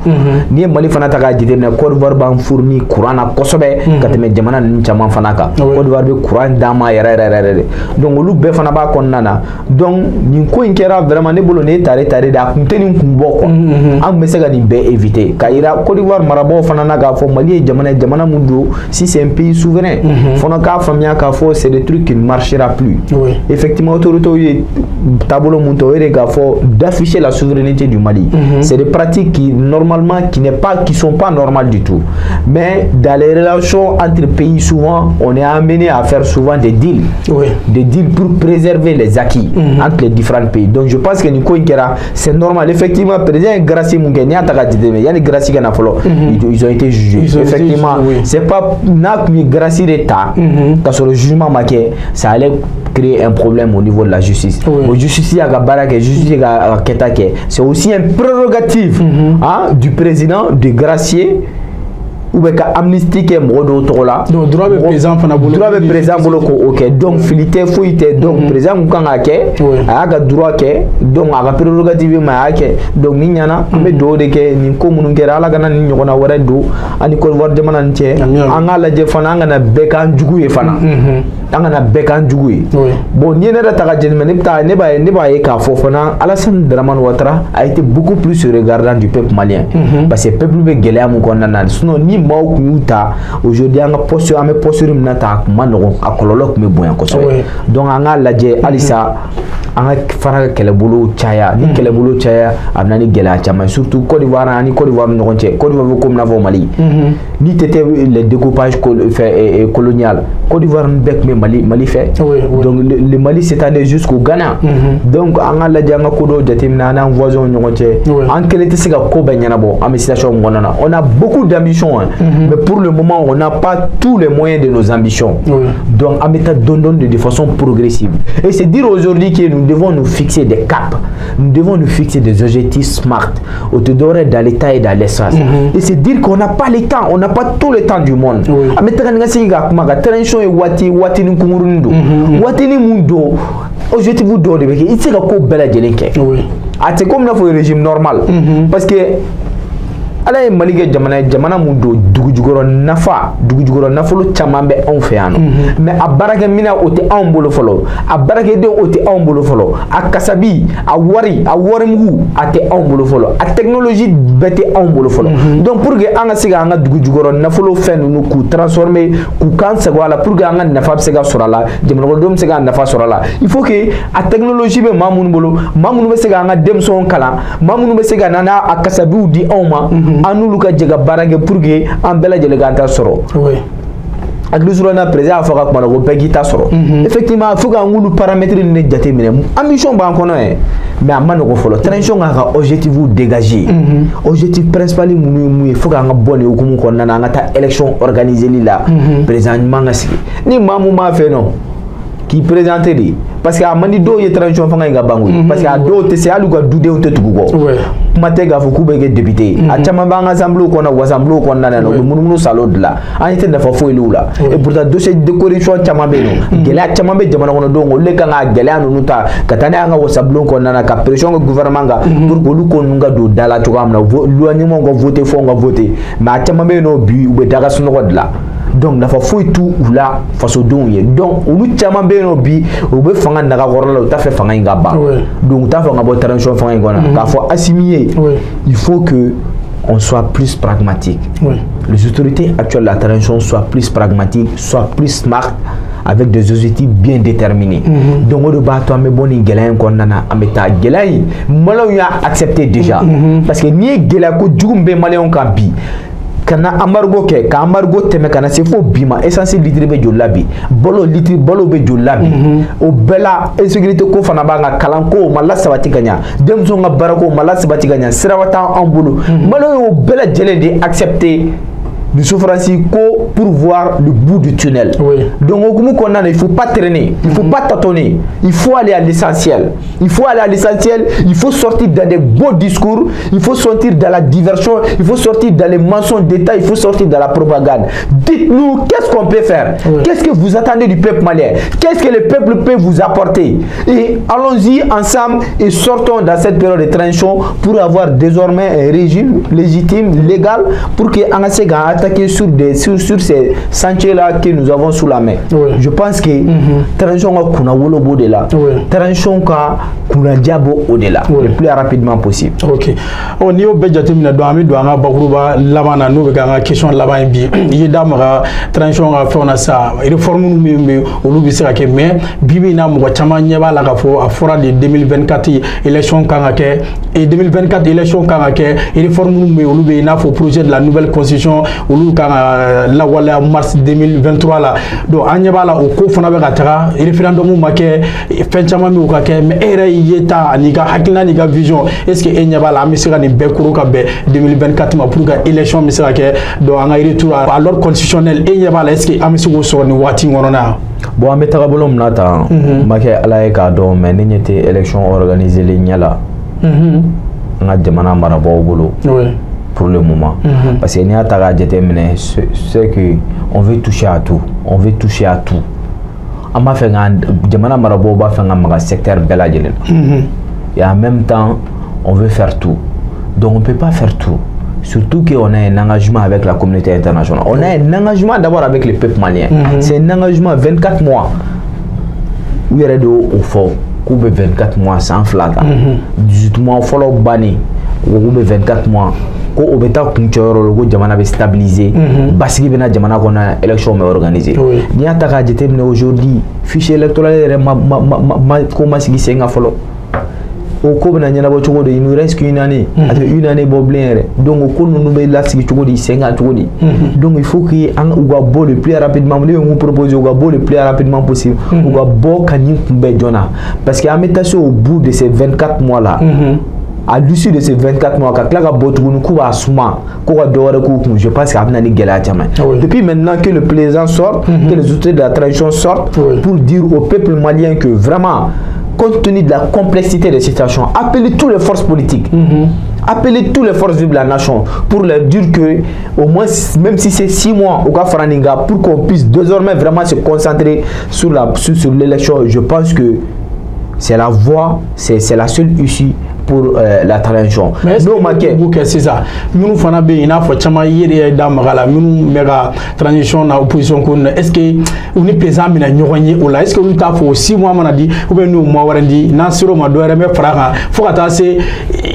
n'i ye Mali fana ta k'a jateminɛ Côte d'Ivoire b'an fournir courant na kosɛbɛ ka tɛmɛ jamana ninnu caman fana kan Côte d'Ivoire bɛ courant d'an ma yɛrɛ de donc olu bɛɛ fana b'a kɔnɔna na donc nin ko in kɛra vraiment ne bolo ne tare de a kun tɛ nin kun bɔ quoi an bɛ se ka nin bɛɛ éviter ka yira Côte d'Ivoire marabaaw fana na k'a fɔ Mali ye jamana mun don si c'est un pays souverain fana k'a faamuya k'a fɔ c'est des trucs qui ne marchera plus effectivement autorités ye taabolo mun ta o ye de k'a fɔ d'afficher la souveraineté du Mali c'est des pratiques qui sont pas normales du tout mais dans les relations entre pays souvent on est amené à faire souvent des deals pour préserver les acquis entre les différents pays donc je pense que ni ko in kɛra c'est normal effectivement président Grassi mun kɛ n'i y'a ta ka jateminɛ yani Grassi ka na fɔlɔ ils ont été jugés effectivement c'est pas n'a kun ye Grassi de ta ka sɔrɔ jugement ma kɛ ça allait créer un problème au niveau de la justice o justice y'a ka baara kɛ justice ka kɛta kɛ c'est aussi un prérogative du président de gracier ou bien ka amnistie kɛ mɔgɔ dɔw tɔgɔ la donc droit bɛ président fana bolo k'o kɛ donc fili tɛ foyi tɛ donc président kun kan k'a kɛ a y'a ka droit kɛ donc a ka prérogative ma a y'a kɛ donc ni ɲana an bɛ dugawu de kɛ nin ko minnu kɛra Ala kana nin ɲɔgɔnna wɛrɛ don ani Côte d'Ivoire jamana nin cɛ an k'a lajɛ fana an kana bɛɛ k'an jugu ye fana an kana bɛɛ k'an jugu ye bon n'i ye ne yɛrɛ ta ka jateminɛ ne b'a ye k'a fɔ fana Alassane Dramane Ouattara a été beaucoup plus regardant du peuple malien parce que peuple bɛ gɛlɛya mun kɔnɔna na sinon ni maaw kun y'u ta aujourd'hui an bɛ posture min na ta a kun ma nɔgɔn a kɔlɔlɔ kun bɛ bonya kosɛbɛ donc an k'a lajɛ halisa an ka fara kɛlɛbolo caya ni kɛlɛbolo caya a bɛ ni gɛlɛya caman surtout Côte d'Ivoire ani Côte d'Ivoire ni ɲɔgɔn cɛ Côte d'Ivoire bɛ comme n'a fɔ Mali ni tɛ le découpage colonial Côte d'Ivoire bɛɛ tun bɛ Mali fɛ donc le Mali s'étendait jusqu'au Ghana donc an ka lajɛ an ka ko dɔw jateminɛ an n'an voisins ni ɲɔgɔn cɛ an kelen tɛ se ka ko bɛɛ ɲɛnabɔ an bɛ situation min kɔnɔna na on a beaucoup d'ambitions mais pour le moment on n'a pas tous les moyens de nos ambitions donc on met de façon progressive et c'est dire aujourd'hui que nous devons nous fixer des caps, nous devons nous fixer des objectifs smart au dehors dans l'état et dans l'espace et c'est dire qu'on n'a pas le temps, on n'a pas tout le temps du monde objectif do de il c'est ko bela jelenke c'est comme la régime normal parce que ala ye Mali kɛ jamana mun do dugujukɔrɔ nafolo caman bɛ anw fɛ yan nɔ mais a baarakɛminɛ o tɛ anw bolo fɔlɔ a baarakɛden o tɛ anw bolo fɔlɔ a kasabi a warimugu a tɛ anw bolo fɔlɔ a technologie bɛɛ tɛ anw bolo fɔlɔ donc pour que an ka se ka an ka dugujukɔrɔ nafolo fɛn ninnu k'u transformer k'u kan sago a la pour que an ka nafa bɛ se ka sɔrɔ a la jamanakɔnɔdenw bɛ se ka nafa sɔrɔ a la il faut que a technologie bɛ maa minnu bolo maa minnu bɛ se ka an ka denmisɛnw kalan maa minnu bɛ se ka na a kasabiw di anw ma anulu ka jega barage pour que an bela jele ga ta soro aglisuro na président fa ka kuma ko begi ta soro effectivement faut que ngulu paramètres ni jate mine ambition ba kono e mais amano ko folo transition ga objectif dégager objectif principal mu faut que nga bonne ko mu ko na nga ta élection organisée la président manga siki ni mamu ma fait non qui présenter li parce que a mandi do ye transition fanga nga bangu parce que a do te se alu ga dude on te tugo kuma te ga fuku be député a chama banga assemblée ko na assemblée ko na no munu salo de la an te nafa fo ilula et pourtant dossier de corruption chama be no gela chama be jamana ko do le ka nga gela no nuta katane anga assemblée ko na ka pression gouvernement ga pour ko lu ko nga do dala to amna lo ni mo go voter fo nga voter mais a chama be no bi be daga suno ko de la donc nafa fo tout ou la façon don ye donc lu chama be no bi o be fanga naga gorla o ta fait fanga nga ba donc ta fanga bo transition fanga ngona ka fo assimiler il faut que on soit plus pragmatique les autorités actuelles de la transition soient plus pragmatiques soient plus smart avec des objectifs bien déterminés donc on doit toi mais bon gelen ko nana ameta gelay malo ya accepté déjà parce que ni gela ko jugumbe malon kan bi kana amargo ke ka amargo teme kana se fo bima essentiel litre be jolabi bolo be jolabi o bela insécurité ko fana ba nga kalanko mala sabati ganya demso nga barako mala sabati ganya sirawata en bolo malo o bela jele de accepter de souffrance pour voir le bout du tunnel. Donc il faut pas traîner, il faut pas tâtonner, il faut aller à l'essentiel. Il faut aller à l'essentiel, il faut sortir dans des beaux discours, il faut sortir dans la diversion, il faut sortir dans les mensonges d'État, il faut sortir dans la propagande. Dites-nous qu'est-ce qu'on peut faire, qu'est-ce que vous attendez du peuple malien, qu'est-ce que le peuple peut vous apporter. Et allons-y ensemble et sortons dans cette période de transition pour avoir désormais un régime légitime, légal, pour que attaquer sur ces sentiers-là que nous avons sous la main. Je pense que transition kuna wolo bodela, transition kuna diabo au-delà, le plus rapidement possible. Ok. On y a budget mina do ami do anga bakuruba labana no be ganga question laban bi. Yi damara transition a fait on a ça réforme nous olu bi sera ke mais bibi na mo chama nyeba la ka fo a fora de 2024 élection kanga ke et 2024 élection kanga ke réforme nous olu be na fo projet de la nouvelle constitution olu kanga la wala mars 2023 la do anyeba la o ko fona be ka taga référendum ma ke fen chama mi o ka ke mais era yeta ni ga hakina ni ga vision est-ce que enyeba la mi sera ni be kuru ka be 2024 ma pour que élection mi sera ke do anga retour à l'ordre constitutionnel enyeba la est-ce que ami so so ni wati ngorona bon amé tagabolo mnata ma ke ala e ka do mais ni ñete élection organisée les nyala nga jamana marabo bolo pour le moment parce que ni ataga déterminé c'est que on veut toucher à tout, on veut toucher à tout. On va faire un jamana marabo ba faire un secteur bela jelen et en même temps on veut faire tout, donc on peut pas faire tout, surtout qu'on a un engagement avec la communauté internationale, on a un engagement d'abord avec le peuple malien, c'est un engagement 24 mois où il y a de au fond 24 mois sans flatter, 18 mois follow bani ou 24 mois ko o beta kun cɛyɔrɔ ko jamana bɛ stabiliser basigi bɛna jamana kɔnɔ élection bɛ organiser n'i y'a ta k'a jateminɛ aujourd'hui fichier électoral yɛrɛ ko ma sigi sen kan fɔlɔ o ko bɛna ɲɛnabɔ cogo di il nous reste qu'une année a tɛ une année bɔ bilen yɛrɛ donc o ko ninnu bɛ lasigi cogo di sen kan cogo di donc il faut que u ka bɔ le plus rapidement ne bɛ mun proposer u ka bɔ le plus rapidement possible u ka bɔ ka nin kunbɛn joona parce que an bɛ taa se au bout de ces 24 mois là à l'issue de ces 24 mois ka tila ka bɔ tuguni k'u b'a suma ko ka dɔ wɛrɛ k'u kun je pense que a bɛna ni gɛlɛya caman depuis maintenant que le président sort que les autorités de la transition sortent pour dire au peuple malien que vraiment compte tenu de la complexité des situations, appelez toutes les forces politiques, appelez toutes les forces vives de la nation pour leur dire que, au moins, même si c'est 6 mois au cas Faraninga, pour qu'on puisse désormais vraiment se concentrer sur l'élection, je pense que c'est la voie, c'est la seule issue pour la transition. Mais c'est ça. Nous faisons bien, il faut chama yéri damagala, nous mega transition na opposition qu'on est-ce que on est présent mais n'yogné ou là est-ce que nous t'a fait 6 mois on a dit ou bien nous mois on dit nasiro ma doit remettre franga faut attacher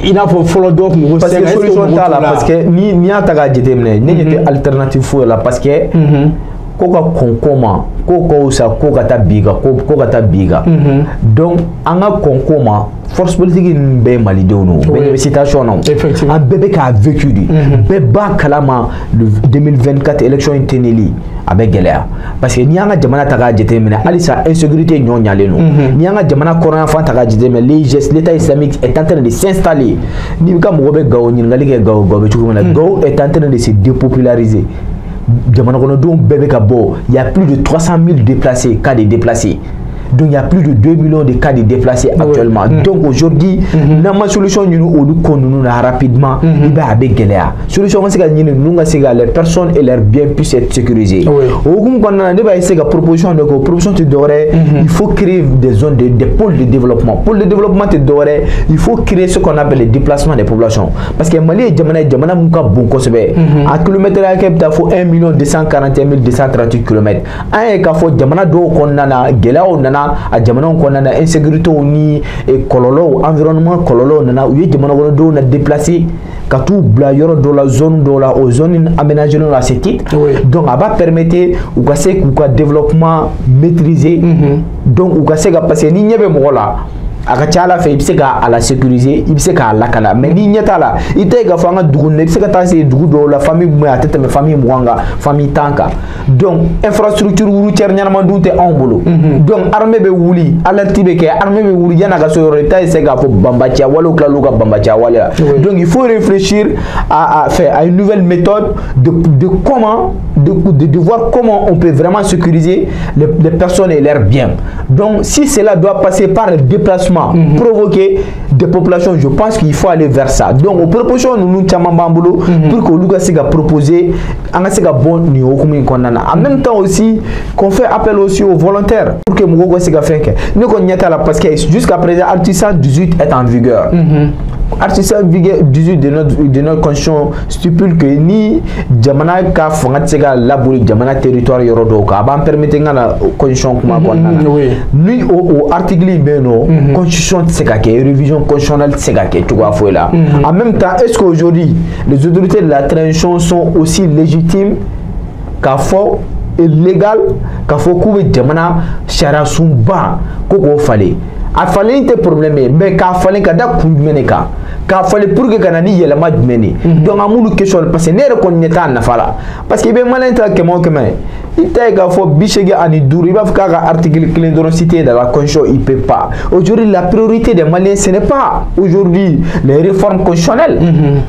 il a faut follow donc nous parce que solution là parce que ni a ta gadité mais n'était alternative fou là parce que koka konkoma koko sa koka ta biga koka ta biga donc anga konkoma force politique be malidenw no be situation no effectivement un bébé qui a vécu du beba kalama le 2024 élection inteneli avec galère parce que ni anga jamana ta ga jete mena alisa insécurité nyonyale no ni anga jamana corona fa ta ga jete mena l'état islamique est en train de s'installer ni ka mo be gawo ni ngali ke gawo be chukumana gawo est en train de se dépopulariser. Il y a plus de 300 000 déplacés, cas de déplacés. Donc il y a plus de 2 millions de cas de déplacés actuellement. Donc aujourd'hui, la solution nous rapidement, il va avec galère. Solution c'est que les personnes et leurs biens puissent être sécurisés. Proposition il faut créer des zones des pôles de développement. Pôle de développement il faut créer ce qu'on appelle les déplacements des populations. Parce que Mali est jamana muka bon kosebe. À kilomètre il faut 1 241 238 km. Un est faut jamana do konana gela nana a jamana konana insécurité ni kololo environnement kololo nana u jamana do na déplacer ka tout bla yoro do la zone do la aux zones aménagées dans la titre donc ça va permettre ou ka développement maîtrisé donc ou ka passer ni nyebe mo la akachala fait il à la sécuriser il sait qu'à la kana mais ni nyata la il te ga fanga dugu ne c'est que ta c'est dugu do la famille mo atete me famille mwanga famille tanka donc infrastructure routière nyama dute en bolo donc armée be wuli alerte be ke armée be wuli yana ga so yoro ta c'est ga fo bambatia wala klalo ga bambatia wala donc il faut réfléchir à faire à une nouvelle méthode de comment de voir comment on peut vraiment sécuriser les personnes et leurs biens. Donc si cela doit passer par le déplacement provoquer des populations, je pense qu'il faut aller vers ça. Donc, aux propositions, nous pour que l'Ouga s'est proposé, bon niveau en même temps aussi, qu'on fait appel aussi aux volontaires pour que Mouga s'est fait. Nous connaissons la parce que jusqu'à présent, l'article 18 est en vigueur. Article 18 de notre constitution stipule que ni jamana ka fanga tsega labori jamana territoire yorodo ka ba permettre ngana constitution kuma konna ni au article beno constitution tsega ke révision constitutionnelle tsega ke tu vois foi là en même temps est-ce qu'aujourd'hui les autorités de la transition sont aussi légitimes qu'a fort et légal qu'a faut que jamana shara sumba koko fallait a fallait des problèmes mais qu'a fallait ka da kunmeneka qu'a fallait pour que kanani yelama dmeni donc amulu question parce que ne reconnaît na fala parce que be malenta que mon que mais il t'a ga fo bichege ani duru il va faire article clé de cité dans la constitution il peut pas aujourd'hui la priorité des Maliens ce n'est pas aujourd'hui les réformes constitutionnelles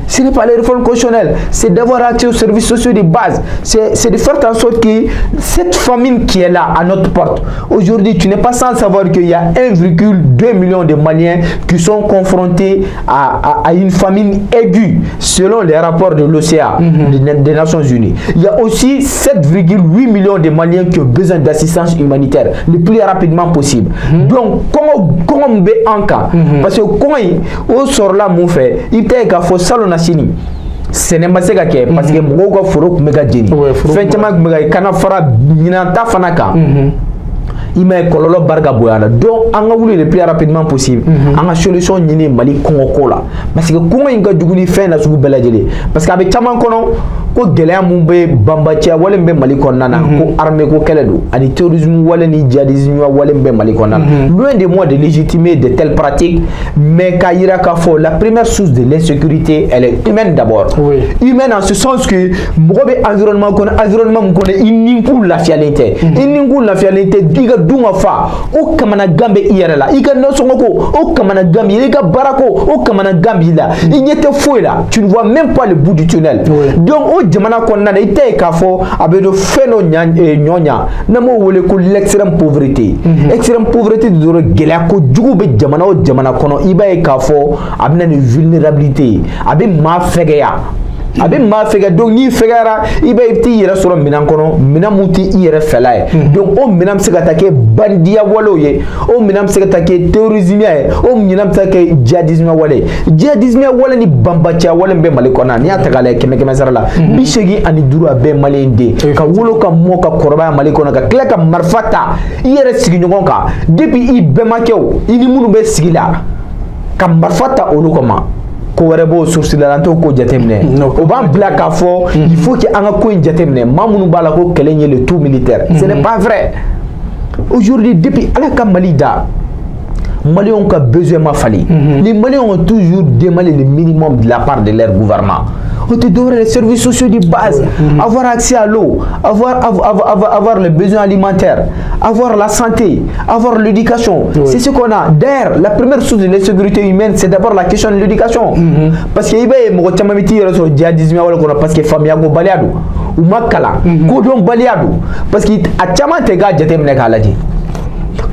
ce n'est pas les réformes constitutionnelles c'est d'avoir accès aux services sociaux de base c'est de faire en sorte que cette famine qui est là à notre porte aujourd'hui tu n'es pas sans savoir qu'il y a 1,2 million de Maliens qui sont confrontés à une famine aiguë selon les rapports de l'OCA des Nations Unies. Il y a aussi 7,8 millions de Maliens qui ont besoin d'assistance humanitaire le plus rapidement possible. Donc, comment on peut en cas parce que quand on sort là, mon frère, il t'a qu'à faire ça ce n'est pas ça parce que moi, je suis un peu de il m'a kololo barga boyana donc anga wuli le plus rapidement possible anga solution ñini Mali Congo ko la parce que Congo inga duguni fin na sugu beladjeli parce que avec chaman kono ko geleya mun be bambatia wala be Mali konnana ko armée ko keledo ani terrorisme wala ni djihadisme wala be Mali konnana loin de moi de légitimer de telles pratiques mais Kaira Kafo la première source de l'insécurité elle est humaine d'abord humaine en ce sens que mobe environnement kono ininku la fialité ininku la fialité diga dunga fa o kamana gambe iyarala iga nosongoko o kamana gambe iga barako o kamana gambe la inyete foila tu ne vois même pas le bout du tunnel donc o jamana konna ite kafo abedo feno nyonya namo wole ko l'extrême pauvreté extrême pauvreté de gela ko jugu be jamana o jamana kono ibaye kafo abna ni vulnérabilité abi ma fegeya abe ma fega donc ni fegara iba ibti yera soro minan kono minam muti yera fela donc o minam se attaquer bandia walo ye o minam se attaquer terrorisme ye o minam se attaquer djihadisme wala ni bambacha wala be Mali kona ni atagala keme sarala bi shegi ani duru be malende ka wolo ka moka korba Mali kona ka kla ka marfata yera sigi nyon ka depuis i be makew ini munu be sigila ka marfata onu koma ko were bo source la lanto ko jatemne o ban bla ka fo il faut que anga ko jatemne mamunu bala ko kelenye le tout militaire ce n'est pas vrai aujourd'hui depuis ala ka Malida Maliens ont besoin de Mali. Les Maliens ont toujours demandé le minimum de la part de leur gouvernement. On te donne les services sociaux de base, avoir accès à l'eau, avoir les besoins alimentaires, avoir la santé, avoir l'éducation. C'est ce qu'on a. D'ailleurs, la première source de l'insécurité humaine, c'est d'abord la question de l'éducation. Parce que il y a des djihadisme parce que famille go baliado ou makala, kodon baliado parce que a chama te ga jete mne kala di.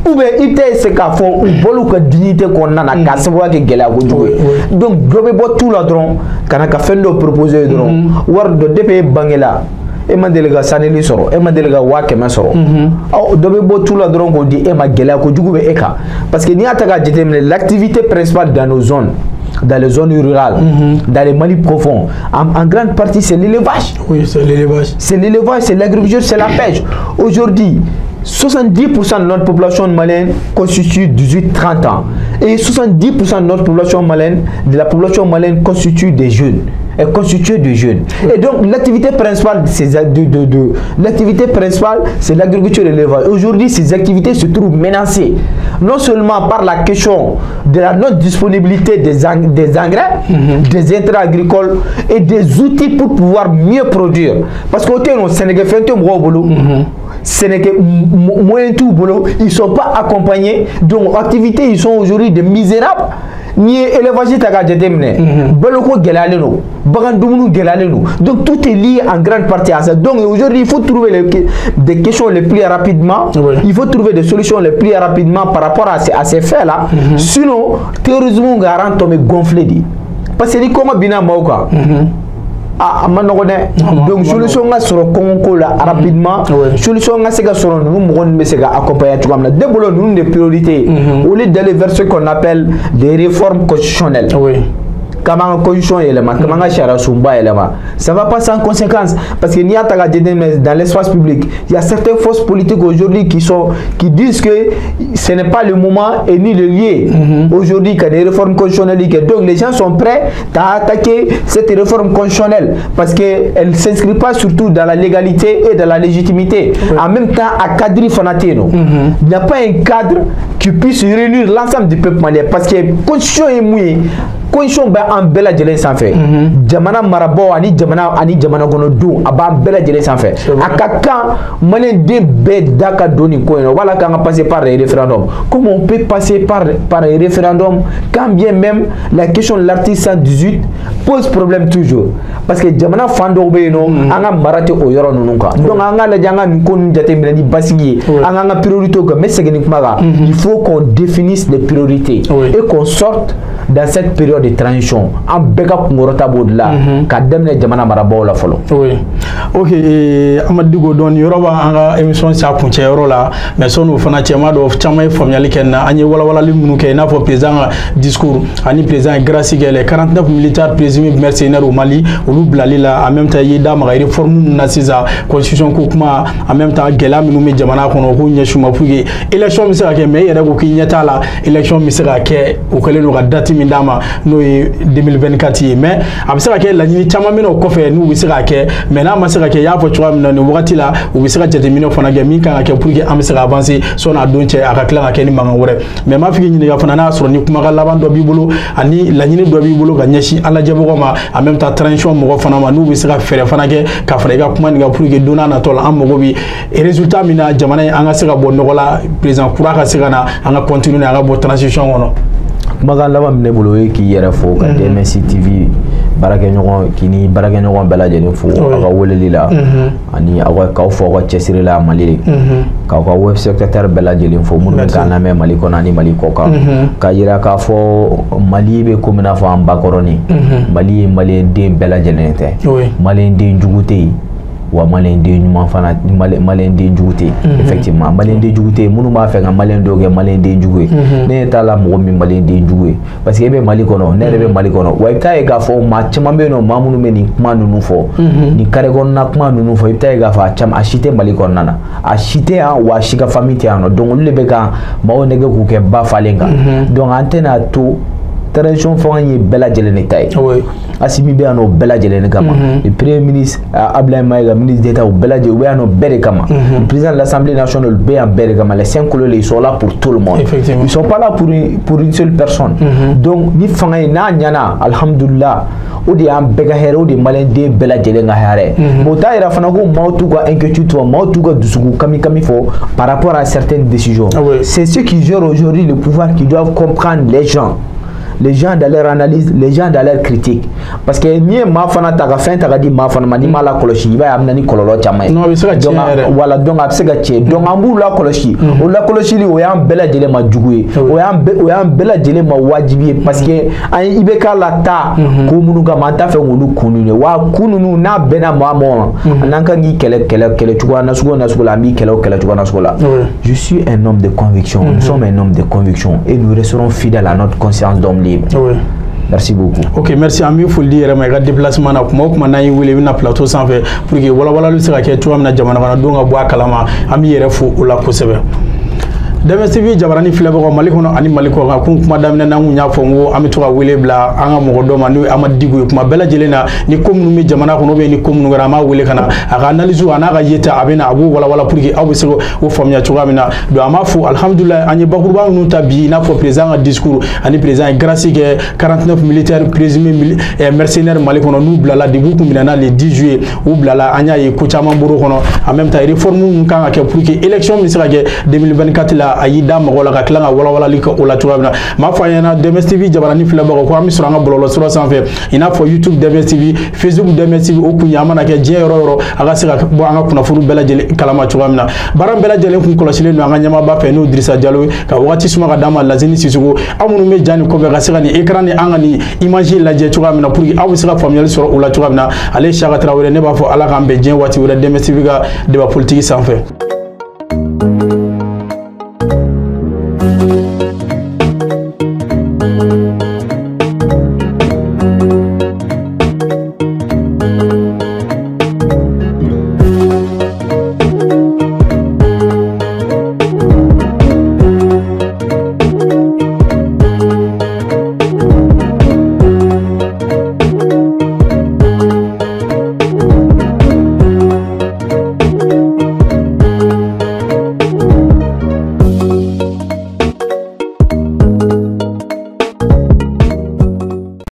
Ou bien il te se ka fo ou bolu ka dignité qu'on a na ka se wa ke gela ko jouer donc dobe bo tout la dron kana ka fendo proposer dron war do depe bangela e ma delega saneli soro e ma delega wa ke ma soro dobe bo tout la dron ko di e ma gela ko jouer e ka parce que ni ataka déterminer l'activité principale dans nos zones, dans les zones rurales, dans les Mali profonds, en grande partie c'est l'élevage. Oui, c'est l'élevage. C'est l'élevage, c'est l'agriculture, c'est la pêche. Aujourd'hui, 70% de notre population malienne constitue 18-30 ans. Et 70% de notre population malienne, constitue des jeunes. Est constituée de jeunes. Et donc l'activité principale, c'est l'agriculture et l'élevage. Aujourd'hui, ces activités se trouvent menacées, non seulement par la question de la non-disponibilité des engrais, des intrants agricoles et des outils pour pouvoir mieux produire. Parce qu'au Sénégal, Sénégal, moyen tout boulot, ils ne sont pas accompagnés. Donc, activités, ils sont aujourd'hui des misérables. Ni élevage taga déterminé baloko gelaleno bagandumunu gelaleno donc tout est lié en grande partie à ça. Donc aujourd'hui il faut trouver des questions les plus rapidement, il faut trouver des solutions les plus rapidement par rapport à ces faits là, sinon terrorisme garant tomber gonflé dit parce que comment bina mauka donc solution nga soro konko la rapidement solution nga sega soro nous mon sega accompagner tout comme débolo nous des priorités au lieu d'aller vers ce qu'on appelle des réformes constitutionnelles. Comment constitution élément, comment chara sumba élément, ça va pas sans conséquence parce qu'il y a dans l'espace public, il y a certaines forces politiques aujourd'hui qui disent que ce n'est pas le moment et ni le lieu aujourd'hui qu'il y a des réformes constitutionnelles. Donc les gens sont prêts à attaquer cette réforme constitutionnelle parce qu'elle ne s'inscrit pas surtout dans la légalité et dans la légitimité. En même temps, à cadre fanatino, il n'y a pas un cadre qui puisse réunir l'ensemble du peuple malien parce que la constitution est mouillée. Condition ba en bela jelen sanfé jamana marabo ani jamana gono dou aba bela jelen sanfé akaka manen de be daka doni ko no wala kan passer par les référendums. Comment on peut passer par les référendums quand bien même la question de l'article 118 pose problème toujours parce que jamana fando be no anga marate o yoro nunka donc anga la janga ko njate milani basigi anga priorité ko mais c'est il faut qu'on définisse les priorités et qu'on sorte dans cette période de transition an bɛɛ ka kunkɔrɔta b'o de la ka daminɛ jamana marabagaw la fɔlɔ. Oui. Ok, Amadu Digo dɔɔni yɔrɔ b'an ka émission sa kuncɛ yɔrɔ la mais sɔnni fana cɛman dɔ caman ye faamuyali kɛ na an ye walawalali minnu kɛ i n'a fɔ président ka discours ani président ye grâce kɛ les 49 militaires présumés mercenaires au Mali olu bilali la en même temps i ye da maga réforme minnu na sisan constitution ko kuma en même temps gɛlɛya minnu bɛ jamana kɔnɔ k'u ɲɛsin u ma pour que élection bɛ se ka kɛ mais i yɛrɛ ko k'i ɲɛ t'a la élection bɛ se ka kɛ o kɛlen don ka date min d'a ma n'o ye 2024 ye mais a bɛ se ka kɛ laɲini caman bɛ na o kɔfɛ n'u bɛ se ka kɛ mais n'a ma se ka kɛ i y'a fɔ cogoya min na nin wagati la u bɛ se ka jateminɛ fana kɛ min kan ka kɛ pour que an bɛ se ka avancer sɔnni a don cɛ a ka tila ka kɛ ni mankan wɛrɛ mais m'a fɔ k'i ɲininka fana n'a y'a sɔrɔ ni kumakan laban dɔ b'i bolo ani laɲini dɔ b'i bolo ka ɲɛsin an lajɛbagaw ma en même temps transition mɔgɔ fana ma n'u bɛ se ka fɛɛrɛ fana kɛ ka fara i ka kuma nin kan pour que don n'a nataw la an mago bɛ résultat min na jamana in an ka se ka bɔ nɔgɔ la président kura ka se ka na an ka continuer an ka bɔ transition kɔnɔ. kumakan laban min ne bolo o ye k'i yɛrɛ fo ka DMS TV baarakɛɲɔgɔn k'i ni baarakɛɲɔgɔn bɛɛ lajɛlen fo aw ka weleli la ani k'aw fɔ aw ka cɛsiri la Mali k'aw ka web secrétaire bɛɛ lajɛlen fo minnu bɛ k'an lamɛn Mali kɔnɔ ani Mali kɔ kan k'a yira k'a fɔ Mali bɛ komi i n'a fɔ an bakɔrɔni Mali ye maliyɛnden bɛɛ lajɛlen tɛ maliyɛnden jugu tɛ yen wa maliyɛnden ɲuman fana maliyɛnden jugu tɛ yen effectivement maliyɛnden jugu tɛ yen minnu b'a fɛ ka maliyɛn dɔw kɛ maliyɛnden jugu ye ne ɲɛ t'a la mɔgɔ min maliyɛnden jugu ye parce que e bɛ Mali kɔnɔ ne yɛrɛ bɛ Mali kɔnɔ wa i bɛ taa ye k'a fɔ maa caman bɛ yen nɔ maa minnu bɛ nin kuma ninnu fɔ nin carré kɔnɔna kuma ninnu fɔ i bɛ taa ye k'a fɔ a caman a si tɛ Mali kɔnɔna na a si tɛ yan wa a si ka famille tɛ yan nɔ donc olu de bɛ ka maaw nɛgɛ k'u kɛ ba falen kan donc an tɛna to transition fanga ye bɛɛ lajɛlen de ta ye Assimi bɛ yan nɔ bɛɛ lajɛlen de kama le premier ministre Abdoulaye Maïga ministre d'État o bɛɛ lajɛlen u bɛ yan nɔ bɛɛ de kama le président de l'Assemblée nationale bɛ yan bɛɛ de kama les 5 colonels ils sont là pour tout le monde ils sont pas là pour une seule personne donc ni fanga ye n'a ɲana alhamdulillah o de y'an bɛɛ ka hɛrɛ o de ye maliyɛnden bɛɛ lajɛlen ka hɛrɛ mais o t'a yira fana ko maaw t'u ka inquiétude fɔ maaw t'u ka dusukun kami fɔ par rapport à certaines décisions c'est ceux qui gèrent aujourd'hui le pouvoir qui doivent comprendre les gens dans leur analyse, les gens dans leur critique. Parce que ni ma fana ta ka fin ta ka di ma fana ma ni ma la kolosi iba amna ni kololo chama. Non, bisa ka wala donc a se ka cɛ donc an b'u la kolosi. O la kolosi li o y'an bɛɛ lajɛlen ma jugu ye. O y'an bɛɛ lajɛlen ma wajibi ye parce que an i bɛ k'a la ta ko minnu kama an t'a fɛ k'olu kun ninnu ye wa kun ninnu n'a bɛnna maa ma n'an kan k'i kɛlɛ cogoya nasugu la an b'i kɛlɛ o kɛlɛ cogoya nasugu la. Je suis un homme de conviction. Nous sommes un homme de conviction et nous resterons fidèles à notre conscience d'homme. Oui. Merci beaucoup. Ok, merci. An b'i foli di yɛrɛ ma i ka déplacement na kuma o kuma n'an y'i wele i bɛna plateau sanfɛ pour que walawalali bɛ se ka kɛ cogoya min na jamana kɔnɔdenw ka bɔ a kalama an b'i yɛrɛ fo o la kosɛbɛ. DMS TV jabarani filɛbagaw Mali kɔnɔ ani Mali kɔ kan kun kuma daminɛ na n kun y'a fɔ n ko an bɛ to ka wele bila an ka mɔgɔ dɔ ma n'o ye Amadu Digo ye kuma bɛɛ lajɛlen na ni ko minnu bɛ jamana kɔnɔ ou bien ni ko minnu kɛra an b'a wele ka na a ka analyse a n'a ka yeta a bɛ na a b'o walawala pour que aw bɛ se k'o faamuya cogoya min na donc an b'a fɔ alhamdulilayi an ye bakuruba minnu ta bi i n'a fɔ président ka discours ani président ye grâce kɛ 49 militaires présumés mercenaires Mali kɔnɔ n'u bilala depuis u kun minɛna le 10 juillet u bilala an y'a ye ko caman bɔr'o kɔnɔ en même temps réforme minnu kan ka kɛ pour que élection bɛ se ka kɛ 2024 la a y'i da mɔgɔw la ka tila ka walawalali kɛ o la cogoya min na m'a fɔ a ɲɛna DMS TV jabarani filɛbagaw ko an bɛ sɔrɔ an ka bɔlɔlɔsira sanfɛ i n'a fɔ YouTube DMS TV Facebook DMS TV o kun ye an mana kɛ diɲɛ yɔrɔ o yɔrɔ a ka se ka bɔ an ka kunnafoni bɛɛ lajɛlen kalama cogoya min na baara bɛɛ lajɛlen kun kɔlɔsilen don an ka ɲɛmaaba fɛ n'o Dirisa Jalo ye ka wagati suma ka d'an ma Lazini Sisoko aw minnu bɛ ja nin kɔfɛ ka se ka nin écran ni an ka nin image lajɛ cogoya min na pour que aw bɛ se ka faamuyali sɔrɔ o la cogoya min na ale ye Saka Tarawele ne b'a fɔ Ala k'an bɛn diɲɛ waati wɛrɛ DMS TV ka débat politique sanfɛ.